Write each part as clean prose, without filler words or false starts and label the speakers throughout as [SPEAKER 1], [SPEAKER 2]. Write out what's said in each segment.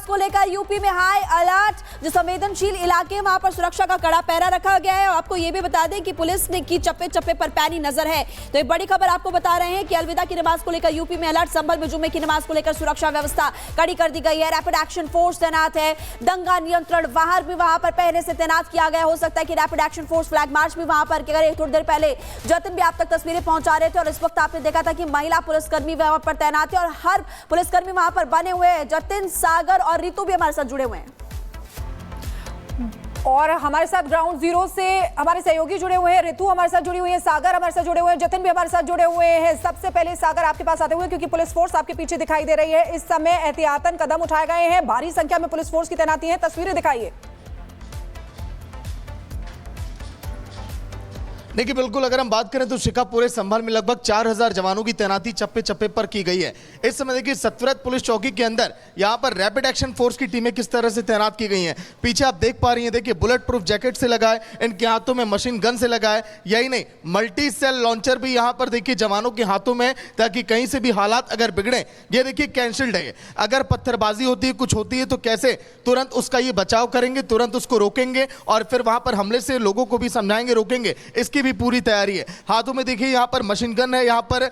[SPEAKER 1] को लेकर यूपी में हाई अलर्ट। जो संवेदनशील इलाके वहां पर सुरक्षा का कड़ा पहरा रखा गया है। आपको यह भी बता दें कि पुलिस ने की चप्पे चप्पे पर पैनी नजर है। तो एक बड़ी खबर आपको बता रहे हैं कि अलविदा की नमाज को लेकर यूपी में अलर्ट। संभल में जुम्मे की नमाज को लेकर सुरक्षा व्यवस्था कड़ी कर दी गई है। रैपिड एक्शन फोर्स तैनात है। दंगा नियंत्रण वाहन भी वहां पर पहले से तैनात किया गया। हो सकता है कि rapid action force flag march भी वहां पर करे। थोड़ी देर पहले जतिन भी आप तक तस्वीरें पहुंचा रहे थे और इस वक्त आपने देखा था कि महिला पुलिसकर्मी वहां पर तैनात है और हर पुलिसकर्मी वहां पर बने हुए हैं। जतिन, सागर और रितु भी हमारे साथ जुड़े हुए हैं
[SPEAKER 2] और हमारे साथ ग्राउंड जीरो से हमारे सहयोगी जुड़े हुए हैं। रितु हमारे साथ जुड़ी हुई है, सागर हमारे साथ जुड़े हुए हैं, जतिन भी हमारे साथ जुड़े हुए हैं। सबसे पहले सागर आपके पास आते हुए, क्योंकि पुलिस फोर्स आपके पीछे दिखाई दे रही है। इस समय एहतियातन कदम उठाए गए हैं, भारी संख्या में पुलिस फोर्स की तैनाती है। तस्वीरें दिखाइए।
[SPEAKER 3] देखिए बिल्कुल, अगर हम बात करें तो शिखा पूरे संभल में लगभग 4000 जवानों की तैनाती चप्पे चप्पे पर की गई है। इस समय देखिए सतवरत पुलिस चौकी के अंदर यहां पर रैपिड एक्शन फोर्स की टीमें किस तरह से तैनात की गई हैं। पीछे आप देख पा रही हैं, देखिए बुलेट प्रूफ जैकेट से लगाए, इनके हाथों में मशीन गन से लगाए। यही नहीं, मल्टी सेल लॉन्चर भी यहां पर देखिए जवानों के हाथों में, ताकि कहीं से भी हालात अगर बिगड़े। ये देखिए कैंसिल्ड है। अगर पत्थरबाजी होती है, कुछ होती है, तो कैसे तुरंत उसका ये बचाव करेंगे, तुरंत उसको रोकेंगे और फिर वहां पर हमले से लोगों को भी समझाएंगे, रोकेंगे। इसकी भी पूरी तैयारी है। हाथों में देखिए यहाँ पर मशीन गन है, यहाँ पर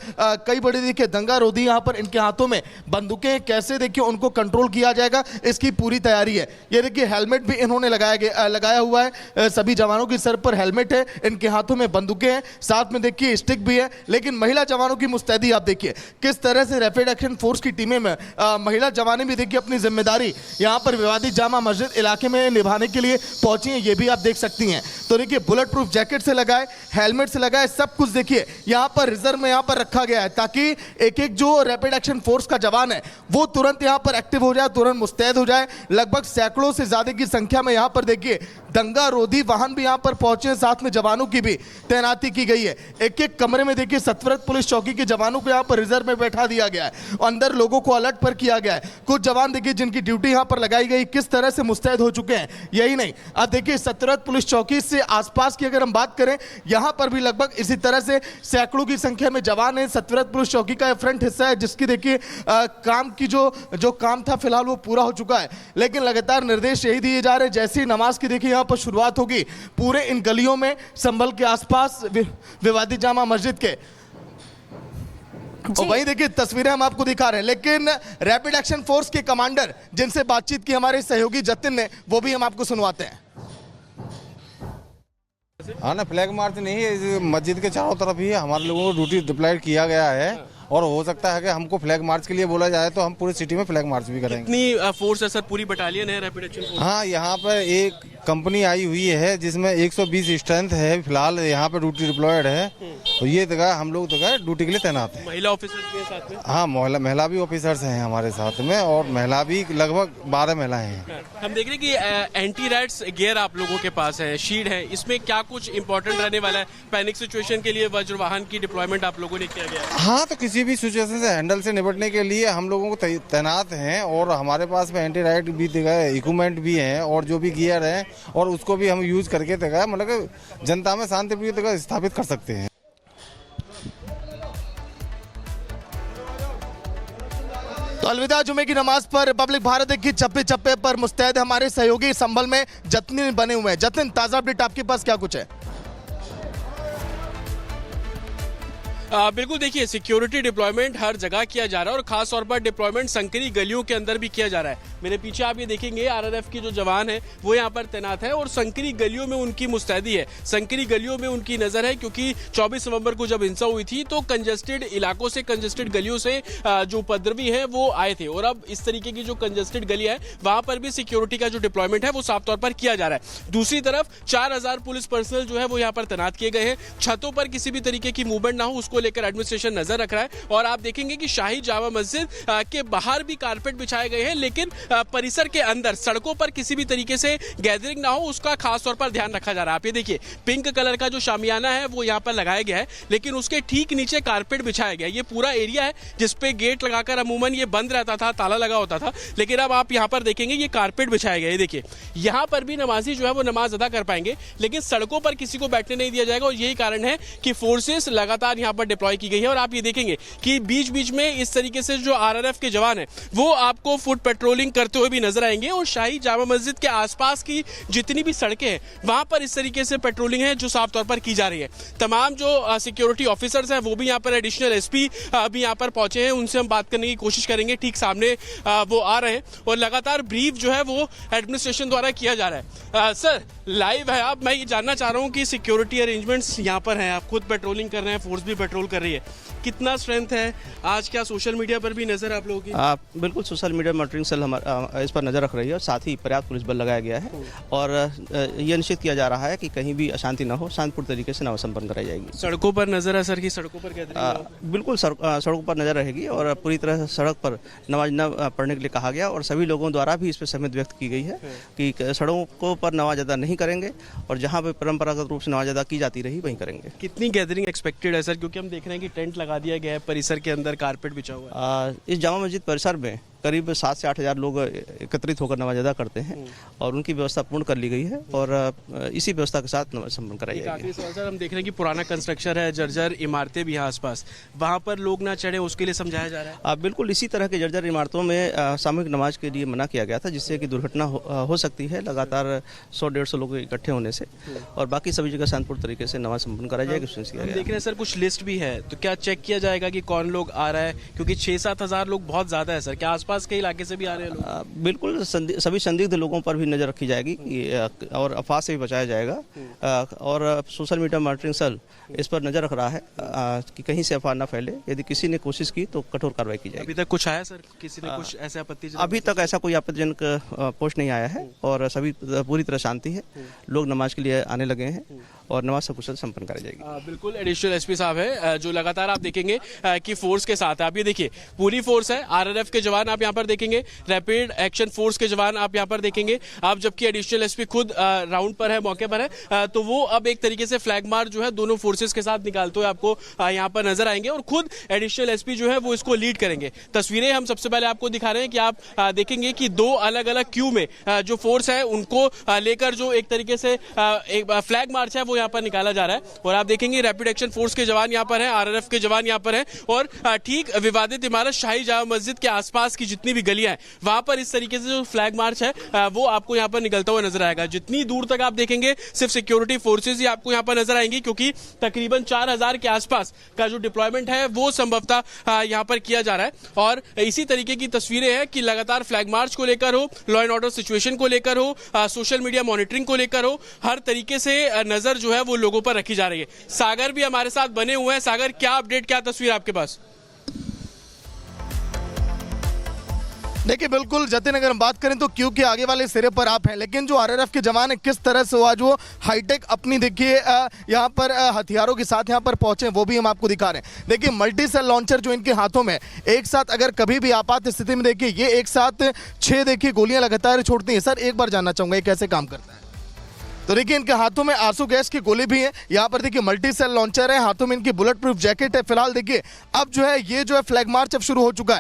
[SPEAKER 3] कई बड़े देखिए दंगा रोधी यहाँ पर इनके हाथों में बंदूकें, कैसे देखिए उनको कंट्रोल किया जाएगा, इसकी पूरी तैयारी है। ये देखिए हेलमेट भी इन्होंने लगाया हुआ है। सभी जवानों के सर पर हेलमेट है, इनके हाथों में बंदूकें हैं, साथ में देखिए स्टिक भी है। लेकिन महिला जवानों की मुस्तैदी आप देखिए किस तरह से रैपिड एक्शन फोर्स की टीमें में महिला जवानें भी देखिए अपनी जिम्मेदारी यहाँ पर विवादित जामा मस्जिद इलाके में निभाने के लिए पहुंची हैं। ये भी आप देख सकती हैं। तो देखिए बुलेट प्रूफ जैकेट से लगाए, हेलमेट से लगाए, सब कुछ देखिए यहां पर रिजर्व में यहां पर रखा गया है, ताकि एक एक जो रैपिड एक्शन फोर्स का जवान है वो तुरंत यहां पर एक्टिव हो जाए, तुरंत मुस्तैद हो जाए। लगभग सैकड़ों से ज्यादा की संख्या में यहां पर देखिए दंगा रोधी वाहन भी यहां पर पहुंचे, साथ में जवानों की भी तैनाती की गई है। एक एक कमरे में देखिए सतवरत पुलिस चौकी के जवानों को यहां पर रिजर्व में बैठा दिया गया है, अंदर लोगों को अलर्ट पर किया गया है। कुछ जवान देखिए जिनकी ड्यूटी यहां पर लगाई गई, किस तरह से मुस्तैद हो चुके हैं। यही नहीं, अब देखिए सतवरत पुलिस चौकी से आसपास की अगर हम बात करें, यहां पर भी लगभग इसी तरह से सैकड़ों की संख्या में जवान है। सतवरत पुलिस चौकी का फ्रंट हिस्सा है, जिसकी देखिए काम की जो काम था फिलहाल वो पूरा हो चुका है। लेकिन लगातार निर्देश यही दिए जा रहे हैं, जैसे ही नमाज की देखिए यहां पर शुरुआत होगी, पूरे इन गलियों में संभल के आसपास विवादित जामा मस्जिद के, और वही देखिए तस्वीरें हम आपको दिखा रहे हैं। लेकिन रैपिड एक्शन फोर्स के कमांडर जिनसे बातचीत की हमारे सहयोगी जतिन ने, वो भी हम आपको सुनवाते हैं।
[SPEAKER 4] हाँ ना, फ्लैग मार्च नहीं है, मस्जिद के चारों तरफ ही हमारे लोगों को ड्यूटी डिप्लॉयड किया गया है। और हो सकता है कि हमको फ्लैग मार्च के लिए बोला जाए तो हम पूरी सिटी में फ्लैग मार्च भी करेंगे।
[SPEAKER 5] कितनी फोर्स है सर? पूरी बटालियन है रैपिड एक्शन फोर्स?
[SPEAKER 4] हाँ, यहाँ पर एक कंपनी आई हुई है जिसमें 120 स्ट्रेंथ है फिलहाल यहाँ पे ड्यूटी डिप्लॉयड है। तो ये जगह हम लोग ड्यूटी के लिए तैनात है।
[SPEAKER 5] महिला ऑफिसर्स भी साथ में?
[SPEAKER 4] हाँ, महिला भी ऑफिसर्स हैं हमारे साथ में, और महिला भी लगभग 12 महिलाएं हैं।
[SPEAKER 5] हम देख रहे हैं कि एंटी राइट्स गियर आप लोगों के पास है, शील्ड है, इसमें क्या कुछ इंपॉर्टेंट रहने वाला है? पैनिक सिचुएशन के लिए वज्र वाहन की डिप्लॉयमेंट आप लोगों ने किया गया है?
[SPEAKER 4] हाँ, तो किसी भी सिचुएशन से हैंडल से निपटने के लिए हम लोगों को तैनात हैं, और हमारे पास में एंटी राइट भी इक्विपमेंट भी हैं, और जो भी गियर है, और उसको भी हम यूज करके मतलब जनता में शांतिप्रिय स्थापित कर सकते हैं।
[SPEAKER 3] तो अलविदा जुमे की नमाज पर रिपब्लिक भारत देखिए चप्पे चप्पे पर मुस्तैद हमारे सहयोगी संभल में जतिन बने हुए हैं। जतिन, ताजा अपडेट आपके पास क्या कुछ है?
[SPEAKER 5] बिल्कुल, देखिए सिक्योरिटी डिप्लॉयमेंट हर जगह किया जा रहा है और खास तौर पर डिप्लॉयमेंट संकरी गलियों के अंदर भी किया जा रहा है। मेरे पीछे आप ये देखेंगे आरआरएफ की जो जवान है वो यहाँ पर तैनात है और संकरी गलियों में उनकी मुस्तैदी है, संकरी गलियों में उनकी नजर है। क्योंकि 24 नवंबर को जब हिंसा हुई थी तो कंजेस्टेड इलाकों से, कंजेस्टेड गलियों से जो उपद्रवी है वो आए थे, और अब इस तरीके की जो कंजेस्टेड गली है वहां पर भी सिक्योरिटी का जो डिप्लॉयमेंट है वो साफ तौर पर किया जा रहा है। दूसरी तरफ 4000 पुलिस पर्सनल जो है वो यहाँ पर तैनात किए गए हैं। छतों पर किसी भी तरीके की मूवमेंट ना हो उसको लेकर एडमिनिस्ट्रेशन नजर रख रहा है। और आप देखेंगे कि शाही जामा मस्जिद के बाहर भी कारपेट बिछाए गए हैं, लेकिन परिसर के अंदर सड़कों पर किसी भी तरीके से गैदरिंग ना हो उसका खास तौर पर ध्यान रखा जा रहा है। आप ये देखिए पिंक कलर का जो शामियाना है वो यहाँ पर लगाया गया है, लेकिन उसके ठीक नीचे कारपेट बिछाया गया है। ये पूरा एरिया है जिसपे गेट लगाकर अमूमन ये बंद रहता था, ताला लगा होता था, लेकिन अब आप यहाँ पर देखेंगे ये कारपेट बिछाया गया है। देखिए यहाँ पर भी नमाजी जो है वो नमाज अदा कर पाएंगे, लेकिन सड़कों पर किसी को बैठने नहीं दिया जाएगा। और यही कारण है कि फोर्सेस लगातार यहाँ पर डिप्लॉय की गई है। और आप ये देखेंगे कि बीच बीच में इस तरीके से जो आरआरएफ के जवान हैं वो आपको फुट पेट्रोलिंग करते हुए भी नजर आएंगे। और शाही जामा मस्जिद के आसपास की जितनी भी सड़कें हैं वहां पर इस तरीके से पेट्रोलिंग है जो साफ तौर पर की जा रही है। तमाम जो सिक्योरिटी ऑफिसर्स हैं वो भी यहाँ पर, एडिशनल एसपी भी यहाँ पर पहुंचे हैं, उनसे हम बात करने की कोशिश करेंगे। ठीक सामने वो आ रहे हैं और लगातार ब्रीफ जो है वो एडमिनिस्ट्रेशन द्वारा किया जा रहा है। सर लाइव है आप, मैं ये जानना चाह रहा हूँ कि सिक्योरिटी अरेंजमेंट्स यहाँ पर हैं, आप खुद पेट्रोलिंग कर रहे हैं, फोर्स भी पेट्रोल कर रही है, कितना स्ट्रेंथ है आज? क्या सोशल मीडिया पर भी नजर आप लोगों की?
[SPEAKER 6] बिल्कुल, सोशल मीडिया मॉनिटरिंग सेल हमारा इस पर नज़र रख रही है और साथ ही पर्याप्त पुलिस बल लगाया गया है और यह निश्चित किया जा रहा है कि कहीं भी अशांति न हो, शांतिपूर्ण तरीके से नमाज संपन्न कराई जाएगी।
[SPEAKER 5] सड़कों पर नजर है सर की सड़कों पर कहते
[SPEAKER 6] बिल्कुल सड़कों पर नज़र रहेगी और पूरी तरह सड़क पर नमाज न पढ़ने के लिए कहा गया और सभी लोगों द्वारा भी इस पर सहमति व्यक्त की गई है कि सड़कों पर नमाज अदा नहीं करेंगे और जहाँ पर परंपरागत रूप से नमाज अदा की जाती रही वहीं करेंगे।
[SPEAKER 5] कितनी गैदरिंग एक्सपेक्टेड है सर, क्योंकि हम देख रहे हैं कि टेंट लगा दिया गया है, परिसर के अंदर कारपेट बिछा हुआ है।
[SPEAKER 6] इस जामा मस्जिद परिसर में करीब 7 से 8 हज़ार लोग एकत्रित होकर नमाज अदा करते हैं और उनकी व्यवस्था पूर्ण कर ली गई है और इसी व्यवस्था के साथ नमाज संपन्न कराई जाएगी।
[SPEAKER 5] आखिरी सवाल सर, हम देख रहे हैं कि पुराना कंस्ट्रक्शन है, जर्जर इमारतें भी हैं आसपास, वहाँ पर लोग ना चढ़े उसके लिए समझाया जा रहा है।
[SPEAKER 6] बिल्कुल, इसी तरह के जर्जर इमारतों में सामूहिक नमाज के लिए मना किया गया था जिससे कि दुर्घटना हो सकती है लगातार 100-150 लोग इकट्ठे होने से और बाकी सभी जगह शांतिपूर्ण तरीके से नमाज संपन्न कराई जाएगी।
[SPEAKER 5] देख रहे हैं सर कुछ लिस्ट भी है, तो क्या चेक किया जाएगा कि कौन लोग आ रहा है, क्योंकि 6-7 हज़ार लोग बहुत ज़्यादा है सर, क्या आसपास के इलाके से भी आ रहे हैं लोग?
[SPEAKER 6] बिल्कुल, सभी संदिग्ध लोगों पर भी नज़र रखी जाएगी और अफवाह से भी बचाया जाएगा और सोशल मीडिया मॉनिटरिंग सेल इस पर नज़र रख रहा है कि कहीं से अफवाह न फैले। यदि किसी ने कोशिश की तो कठोर कार्रवाई की जाएगी।
[SPEAKER 5] अभी तक कुछ आया सर, किसी ने कुछ ऐसे आपत्ति?
[SPEAKER 6] अभी तक ऐसा कोई आपत्तिजनक पोस्ट नहीं आया है और सभी पूरी तरह शांति है, लोग नमाज के लिए आने लगे हैं और नमाज सकुशल संपन्न कराई जाएगी।
[SPEAKER 5] बिल्कुल, एडिशनल एसपी साहब है जो लगातार आप देखेंगे कि फोर्स के साथ है। आप ये देखिए पूरी फोर्स है, आरआरएफ के जवान आप यहाँ पर देखेंगे, रैपिड एक्शन फोर्स के जवान आप यहाँ पर देखेंगे आप, जबकि एडिशनल एसपी खुद राउंड पर है, मौके पर है, तो वो अब एक तरीके से फ्लैग मार्च जो है दोनों फोर्सेस के साथ निकालते हुए आपको यहाँ पर नजर आएंगे और खुद एडिशनल एसपी जो है वो इसको लीड करेंगे। तस्वीरें हम सबसे पहले आपको दिखा रहे हैं कि आप देखेंगे कि 2 अलग अलग क्यू में जो फोर्स है उनको लेकर जो एक तरीके से एक फ्लैग मार्च है वो यहाँ पर निकाला जा रहा है और आप देखेंगे रैपिड एक्शन फोर्स के जवान यहाँ पर हैं, आरआरएफ के जवान यहाँ पर हैं और ठीक विवादित इमारत शाही जामा मस्जिद के आसपास की जितनी भी गलियां हैं वहां पर इस तरीके से जो फ्लैग मार्च है वो आपको यहाँ पर निकलता हुआ नजर आएगा। जितनी दूर तक आप देखेंगे सिर्फ सिक्योरिटी फोर्सेज ही आपको यहाँ पर नजर आएंगी, क्योंकि तकरीबन 4000 के आसपास का जो डिप्लॉयमेंट है वो संभवतः यहाँ पर किया जा रहा है और इसी तरीके की तस्वीरें हैं कि लगातार फ्लैग मार्च को लेकर हो, लॉ एंड ऑर्डर सिचुएशन को लेकर हो, सोशल मीडिया मॉनिटरिंग को लेकर हो, हर तरीके से नजर जो है वो लोगों पर रखी जा रही है। सागर भी हमारे साथ बने हुए हैं। सागर, क्या अपडेट, क्या तस्वीर आपके पास?
[SPEAKER 3] देखिए बिल्कुल जतिन, अगर हम बात करें तो क्यू के आगे वाले सिरे पर आप हैं, लेकिन जो आरआरएफ के जवान है किस तरह से आज वो हाईटेक अपनी देखिए यहाँ पर हथियारों के साथ यहाँ पर पहुंचे वो भी हम आपको दिखा रहे हैं। देखिए मल्टी सेल लॉन्चर जो इनके हाथों में, एक साथ अगर कभी भी आपात स्थिति में देखिए ये एक साथ 6 देखिए गोलियां लगातार छोड़ती हैं। सर एक बार जानना चाहूंगा ये कैसे काम करता है? तो देखिए इनके हाथों में आंसू गैस की गोली भी है, यहाँ पर देखिए मल्टी सेल लॉन्चर है, हाथों में इनकी बुलेट प्रूफ जैकेट है। फिलहाल देखिए अब जो है ये जो है फ्लैग मार्च अब शुरू हो चुका है।